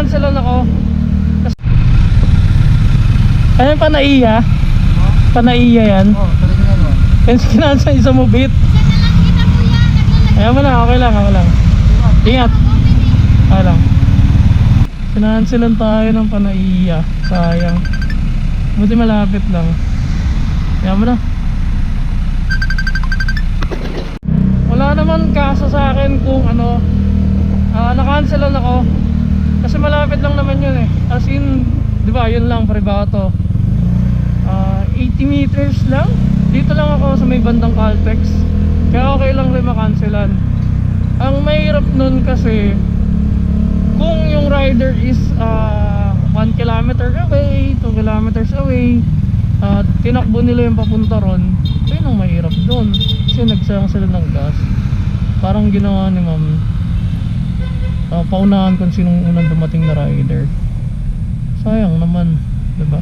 kinansel ako. Ano yung panaiya? Panaiya yan? Oo, talaga naman. Kasi kinansel isa mo bit. Ayaw mo na, okay lang, okay lang. Ingat. Okay lang. Kinanselan tayo ng panaiya. Sayang. Buti malapit lang. Ayaw mo na. Wala naman kaso sa akin kung ano, nakanselan ako. Kasi malapit lang naman yun eh. As in, di ba, yun lang, Privato. 80 meters lang. Dito lang ako sa may bandang Caltex. Kaya okay lang rin makanselan. Ang mahirap nun kasi kung yung rider is 1 kilometer away, 2 kilometers away, tinakbo nila yung papunta ron, yun ang mahirap dun. Kasi nagsayang sila ng gas. Parang ginawa ni ma'am, paunahan kung sinong unang dumating na rider. Sayang naman, diba?